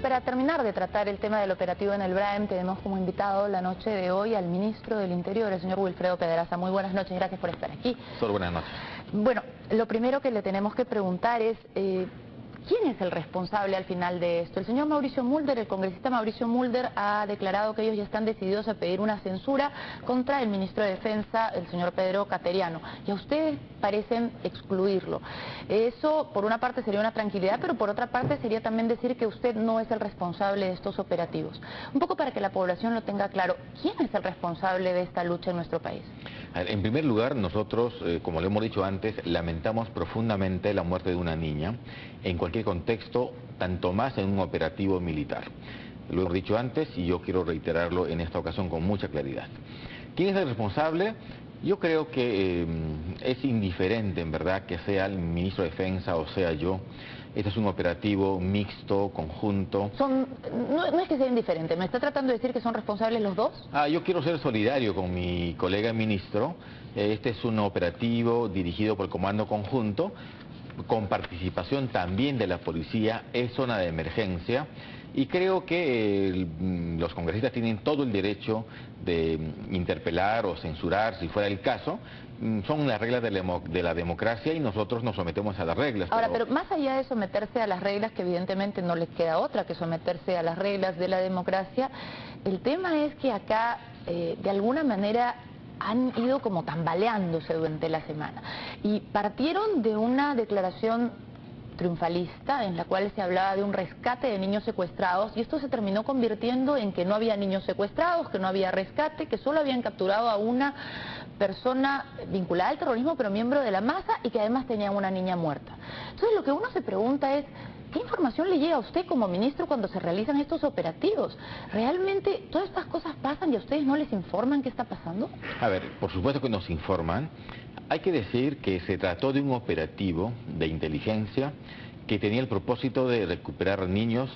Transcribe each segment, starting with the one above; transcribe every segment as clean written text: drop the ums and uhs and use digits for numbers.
para terminar de tratar el tema del operativo en el Braem, tenemos como invitado la noche de hoy al ministro del Interior, el señor Wilfredo Pedraza. Muy buenas noches, gracias por estar aquí. Solo buenas noches. Bueno, lo primero que le tenemos que preguntar es... ¿quién es el responsable al final de esto? El señor Mauricio Mulder, el congresista Mauricio Mulder, ha declarado que ellos ya están decididos a pedir una censura contra el ministro de Defensa, el señor Pedro Cateriano, y a ustedes parecen excluirlo. Eso, por una parte, sería una tranquilidad, pero por otra parte sería también decir que usted no es el responsable de estos operativos. Un poco para que la población lo tenga claro, ¿quién es el responsable de esta lucha en nuestro país? En primer lugar, nosotros, como lo hemos dicho antes, lamentamos profundamente la muerte de una niña, en cualquier contexto, tanto más en un operativo militar. Lo hemos dicho antes y yo quiero reiterarlo en esta ocasión con mucha claridad. ¿Quién es el responsable? Yo creo que es indiferente, en verdad, que sea el ministro de Defensa o sea yo. Este es un operativo mixto, conjunto. No es que sea indiferente, ¿me está tratando de decir que son responsables los dos? Yo quiero ser solidario con mi colega ministro. Este es un operativo dirigido por el Comando Conjunto, con participación también de la policía, es zona de emergencia. Y creo que los congresistas tienen todo el derecho de interpelar o censurar, si fuera el caso. Son las reglas de la democracia y nosotros nos sometemos a las reglas. Ahora, pero más allá de someterse a las reglas, que evidentemente no les queda otra que someterse a las reglas de la democracia, el tema es que acá, de alguna manera, han ido como tambaleándose durante la semana. Y partieron de una declaración triunfalista en la cual se hablaba de un rescate de niños secuestrados, y esto se terminó convirtiendo en que no había niños secuestrados, que no había rescate, que solo habían capturado a una persona vinculada al terrorismo pero miembro de la masa y que además tenía una niña muerta. Entonces lo que uno se pregunta es, ¿qué información le llega a usted como ministro cuando se realizan estos operativos? ¿Realmente todas estas cosas pasan y a ustedes no les informan qué está pasando? A ver, por supuesto que nos informan. Hay que decir que se trató de un operativo de inteligencia que tenía el propósito de recuperar niños,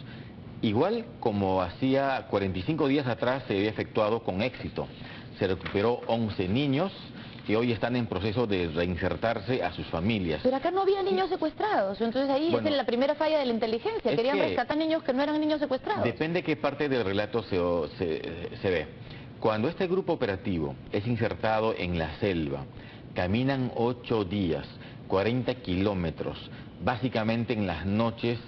igual como hacía 45 días atrás se había efectuado con éxito. Se recuperó 11 niños que hoy están en proceso de reinsertarse a sus familias. Pero acá no había niños secuestrados, entonces ahí es la primera falla de la inteligencia, querían rescatar niños que no eran niños secuestrados. Depende qué parte del relato se ve. Cuando este grupo operativo es insertado en la selva, caminan 8 días, 40 kilómetros, básicamente en las noches,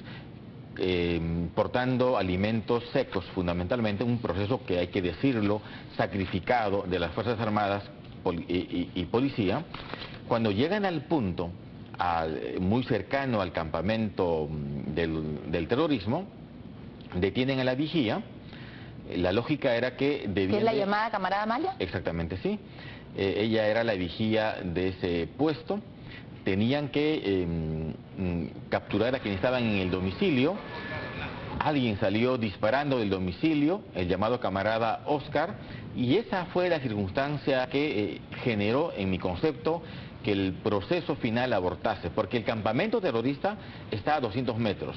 portando alimentos secos, fundamentalmente un proceso que hay que decirlo, sacrificado de las Fuerzas Armadas y policía. Cuando llegan al punto muy cercano al campamento del terrorismo, detienen a la vigía. La lógica era que debían... ¿Qué es la llamada camarada Amalia? Exactamente, sí. Ella era la vigía de ese puesto. Tenían que capturar a quienes estaban en el domicilio. Alguien salió disparando del domicilio, el llamado camarada Oscar, y esa fue la circunstancia que generó, en mi concepto, que el proceso final abortase, porque el campamento terrorista está a 200 metros.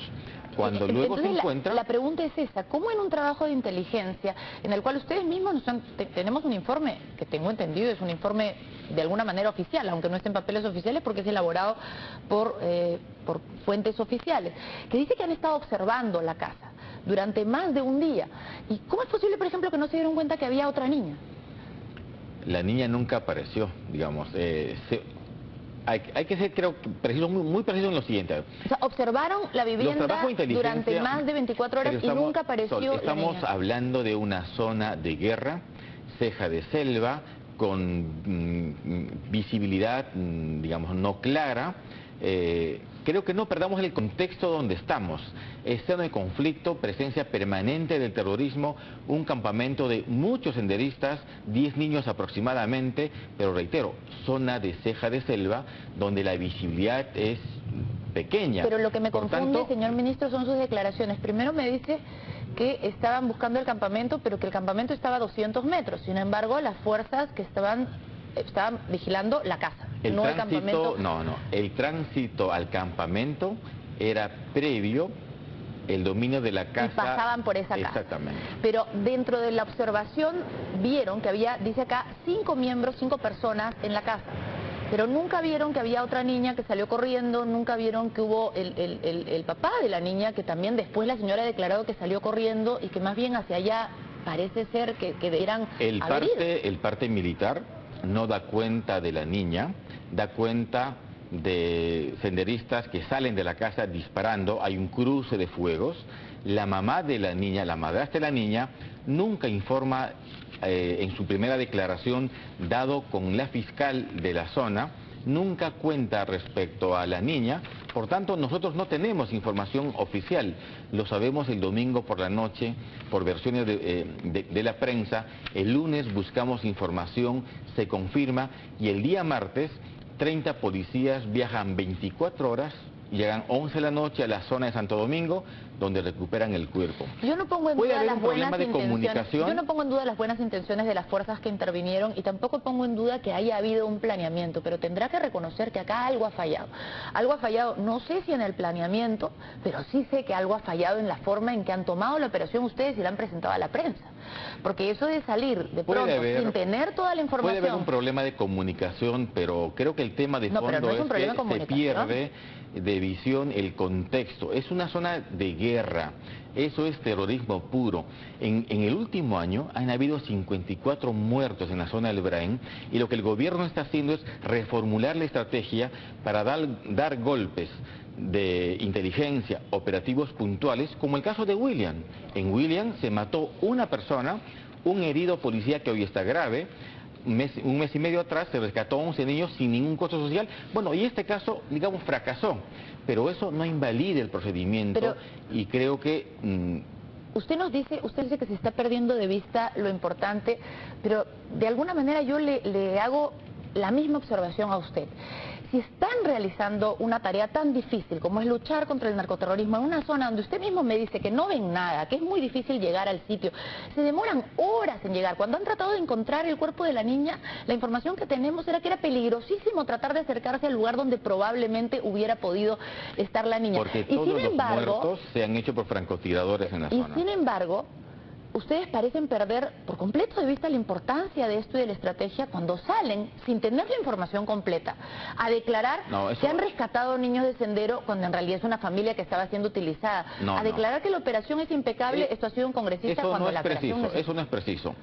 Cuando luego se encuentra... La pregunta es esa, ¿cómo en un trabajo de inteligencia, en el cual ustedes mismos tenemos un informe, que tengo entendido es un informe de alguna manera oficial, aunque no esté en papeles oficiales porque es elaborado por fuentes oficiales, que dice que han estado observando la casa durante más de un día? ¿Y cómo es posible, por ejemplo, que no se dieron cuenta que había otra niña? La niña nunca apareció, digamos. Hay que ser, creo, preciso, muy preciso en lo siguiente. O sea, observaron la vivienda durante más de 24 horas y nunca apareció la niña. Estamos hablando de una zona de guerra, ceja de selva, con visibilidad, digamos, no clara. Creo que no perdamos el contexto donde estamos. Escena de conflicto, presencia permanente del terrorismo, un campamento de muchos senderistas, 10 niños aproximadamente, pero reitero, zona de ceja de selva, donde la visibilidad es pequeña. Pero lo que me confunde, señor ministro, son sus declaraciones. Primero me dice que estaban buscando el campamento, pero que el campamento estaba a 200 metros. Sin embargo, las fuerzas que estaban vigilando la casa, no el campamento. El tránsito al campamento era previo el dominio de la casa. Y pasaban por esa casa. Exactamente. Pero dentro de la observación vieron que había, dice acá, 5 personas en la casa. pero nunca vieron que había otra niña que salió corriendo, nunca vieron que hubo el papá de la niña, que también después la señora ha declarado que salió corriendo y que más bien hacia allá parece ser que eran el parte militar no da cuenta de la niña, da cuenta de senderistas que salen de la casa disparando, hay un cruce de fuegos. La mamá de la niña, la madrastra de la niña, nunca informa en su primera declaración, dado con la fiscal de la zona, nunca cuenta respecto a la niña. Por tanto, nosotros no tenemos información oficial, lo sabemos el domingo por la noche, por versiones de la prensa. El lunes buscamos información, se confirma, y el día martes 30 policías viajan 24 horas, llegan 11 de la noche a la zona de Santo Domingo, donde recuperan el cuerpo. Yo no pongo en Puede duda haber las un problema buenas de intenciones. comunicación. Yo no pongo en duda las buenas intenciones de las fuerzas que intervinieron y tampoco pongo en duda que haya habido un planeamiento, pero tendrá que reconocer que acá algo ha fallado. Algo ha fallado, no sé si en el planeamiento, pero sí sé que algo ha fallado en la forma en que han tomado la operación ustedes y la han presentado a la prensa. Porque eso de salir de pronto sin tener toda la información... Puede haber un problema de comunicación, pero creo que el tema de fondo no es un problema que se pierde de visión el contexto. Es una zona de guerra, eso es terrorismo puro. En el último año han habido 54 muertos en la zona del Brain, y lo que el gobierno está haciendo es reformular la estrategia para dar golpes de inteligencia, operativos puntuales, como el caso de William. En William se mató una persona, un herido policía que hoy está grave. Un mes y medio atrás se rescató a 11 niños sin ningún costo social. Bueno, y este caso, digamos, fracasó. Pero eso no invalida el procedimiento, y creo que... Usted dice que se está perdiendo de vista lo importante, pero de alguna manera yo le hago la misma observación a usted. Si están realizando una tarea tan difícil como es luchar contra el narcoterrorismo en una zona donde usted mismo me dice que no ven nada, que es muy difícil llegar al sitio, se demoran horas en llegar. Cuando han tratado de encontrar el cuerpo de la niña, la información que tenemos era que era peligrosísimo tratar de acercarse al lugar donde probablemente hubiera podido estar la niña. Porque todos los muertos se han hecho por francotiradores en la zona. Y sin embargo, ustedes parecen perder por completo de vista la importancia de esto y de la estrategia cuando salen, sin tener la información completa, a declarar que han rescatado niños de sendero cuando en realidad es una familia que estaba siendo utilizada. A declarar que la operación es impecable, esto ha sido un congresista cuando la operación... Eso no es preciso.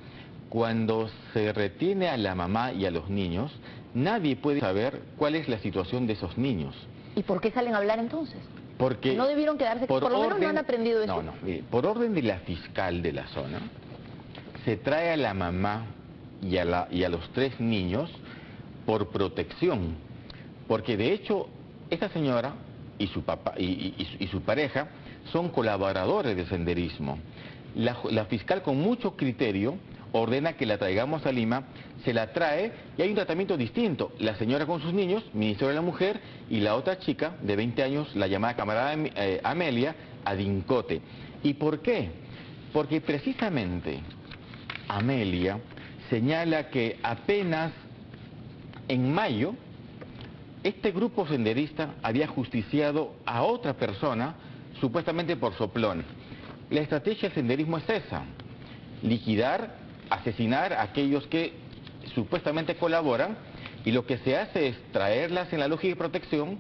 Cuando se retiene a la mamá y a los niños, nadie puede saber cuál es la situación de esos niños. ¿Y por qué salen a hablar entonces? Porque no debieron quedarse, por lo menos no han aprendido eso. Por orden de la fiscal de la zona, se trae a la mamá y a los 3 niños por protección, porque de hecho esta señora y su papá y su pareja son colaboradores de senderismo. La fiscal, con mucho criterio, ordena que la traigamos a Lima, se la trae y hay un tratamiento distinto. La señora con sus niños, Ministerio de la Mujer, y la otra chica de 20 años, la llamada camarada Amelia, a Dincote. ¿Y por qué? Porque precisamente Amelia señala que apenas en mayo este grupo senderista había justiciado a otra persona, supuestamente por soplón. La estrategia del senderismo es esa: liquidar, asesinar a aquellos que supuestamente colaboran, y lo que se hace es traerlas en la lógica de protección,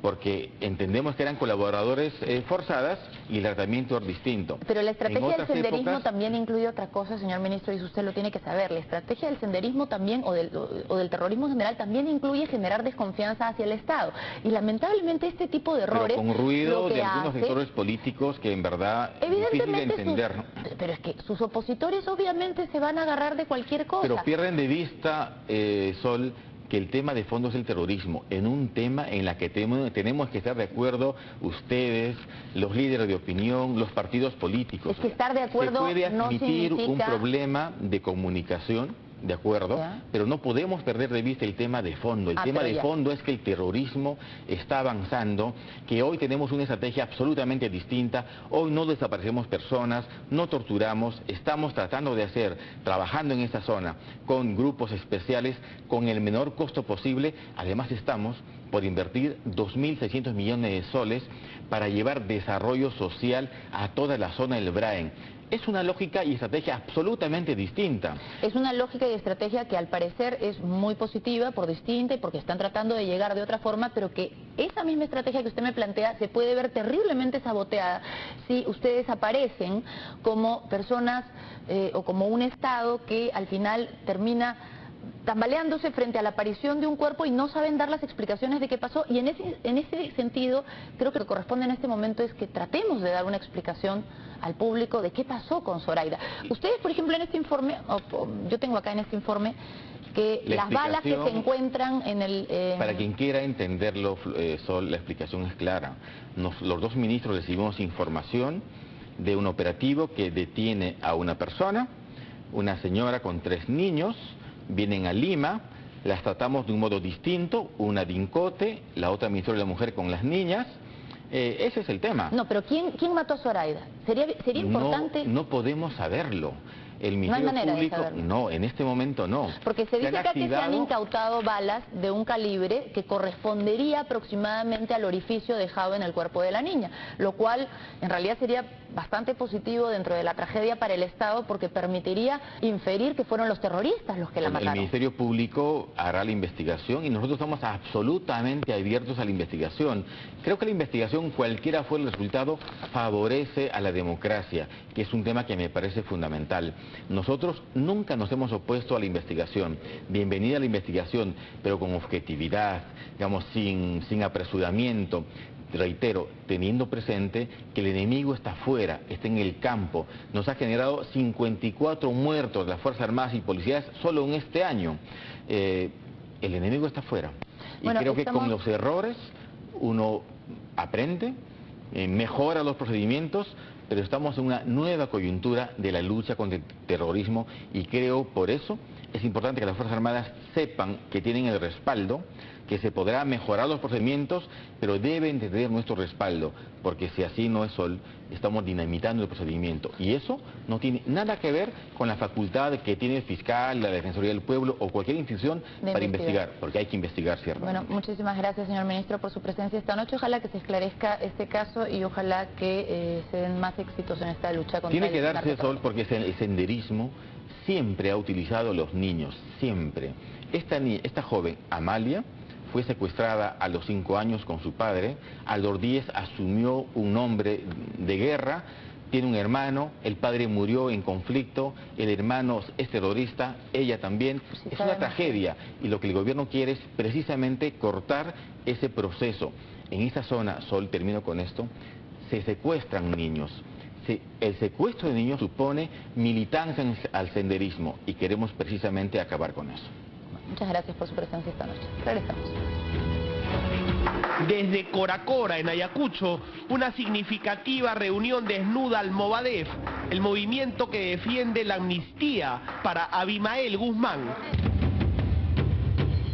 porque entendemos que eran colaboradores forzadas, y el tratamiento es distinto. Pero la estrategia del senderismo también incluye otra cosa, señor ministro, y usted lo tiene que saber. La estrategia del senderismo también, o del terrorismo en general, también incluye generar desconfianza hacia el Estado. Y lamentablemente este tipo de errores... Pero con ruido de algunos sectores políticos que en verdad es difícil de entender. Pero es que sus opositores obviamente se van a agarrar de cualquier cosa. Pero pierden de vista, Sol, que el tema de fondo es el terrorismo, en un tema en la que tenemos que estar de acuerdo ustedes, los líderes de opinión, los partidos políticos. Es que estar de acuerdo no significa... Se puede admitir un significa... problema de comunicación, de acuerdo, pero no podemos perder de vista el tema de fondo. El tema de fondo es que el terrorismo está avanzando, que hoy tenemos una estrategia absolutamente distinta. Hoy no desaparecemos personas, no torturamos, estamos tratando de trabajando en esa zona con grupos especiales, con el menor costo posible. Además estamos por invertir 2.600 millones de soles para llevar desarrollo social a toda la zona del Brain. es una lógica y estrategia absolutamente distinta. Es una lógica y estrategia que al parecer es muy positiva, por distinta y porque están tratando de llegar de otra forma, pero que esa misma estrategia que usted me plantea se puede ver terriblemente saboteada si ustedes aparecen como personas o como un Estado que al final termina tambaleándose frente a la aparición de un cuerpo y no saben dar las explicaciones de qué pasó. Y en ese sentido, creo que lo que corresponde en este momento es que tratemos de dar una explicación al público de qué pasó con Zoraida. Ustedes, por ejemplo, en este informe, yo tengo acá en este informe, que las balas que se encuentran en el... Para quien quiera entenderlo, Sol, la explicación es clara. Los dos ministros recibimos información de un operativo que detiene a una persona, una señora con 3 niños, vienen a Lima, las tratamos de un modo distinto, una de Incote, la otra Ministerio de la Mujer con las niñas. Ese es el tema. No, pero ¿quién mató a Zoraida? Sería importante... No podemos saberlo. El Ministerio Público, no, en este momento no. Porque se dice acá que se han incautado balas de un calibre que correspondería aproximadamente al orificio dejado en el cuerpo de la niña, lo cual en realidad sería bastante positivo dentro de la tragedia para el Estado porque permitiría inferir que fueron los terroristas los que la mataron. El Ministerio Público hará la investigación y nosotros estamos absolutamente abiertos a la investigación. Creo que la investigación, cualquiera fuera el resultado, favorece a la democracia, que es un tema que me parece fundamental. Nosotros nunca nos hemos opuesto a la investigación. Bienvenida a la investigación, pero con objetividad, digamos, sin apresuramiento. Reitero, teniendo presente que el enemigo está afuera, está en el campo. Nos ha generado 54 muertos de las Fuerzas Armadas y Policías solo en este año. El enemigo está afuera. Y bueno, creo que con los errores uno aprende, mejora los procedimientos, pero estamos en una nueva coyuntura de la lucha contra el terrorismo y creo por eso es importante que las Fuerzas Armadas sepan que tienen el respaldo, que se podrá mejorar los procedimientos, pero deben tener nuestro respaldo, porque si así no es, Sol, estamos dinamitando el procedimiento. Y eso no tiene nada que ver con la facultad que tiene el fiscal, la Defensoría del Pueblo o cualquier institución para investigar, porque hay que investigar ciertamente. Bueno, muchísimas gracias, señor ministro, por su presencia esta noche. Ojalá que se esclarezca este caso y ojalá que se den más éxitos en esta lucha contra el narcotráfico. Tiene que darse, Sol, porque el senderismo siempre ha utilizado a los niños, siempre. Esta joven, Amalia, fue secuestrada a los 5 años con su padre, a los 10 asumió un nombre de guerra, tiene un hermano, el padre murió en conflicto, el hermano es terrorista, ella también, es una tragedia y lo que el gobierno quiere es precisamente cortar ese proceso. En esa zona, Sol, termino con esto, se secuestran niños. El secuestro de niños supone militancia al senderismo y queremos precisamente acabar con eso. Muchas gracias por su presencia esta noche. Regresamos. Desde Coracora, en Ayacucho, una significativa reunión desnuda al Movadef, el movimiento que defiende la amnistía para Abimael Guzmán.